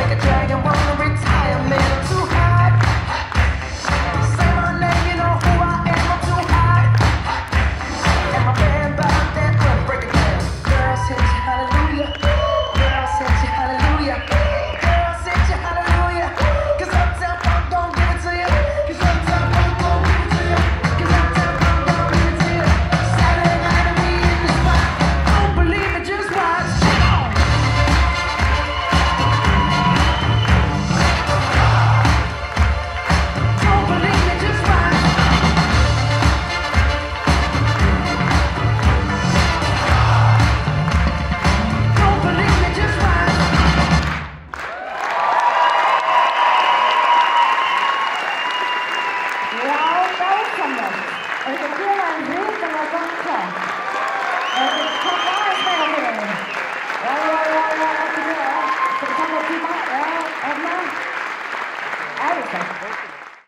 Make a dragon wanna retire, man, I'm too hot. Say my name, you know who I am, I'm too hot. And my band bought that up, break it down. Girls hit you, hallelujah. Girls hit you, hallelujah. Girls hit you, hallelujah. 'Cause Uptown Funk don't give it to you. 'Cause Uptown Funk don't give it to you. 'Cause Uptown Funk don't give it to you. Saturday night and we in the spot. Don't believe me, just watch. Don't believe me, just watch. Don't believe me, just watch. Wow, welcome. Ezequiel Andrés de la Concha.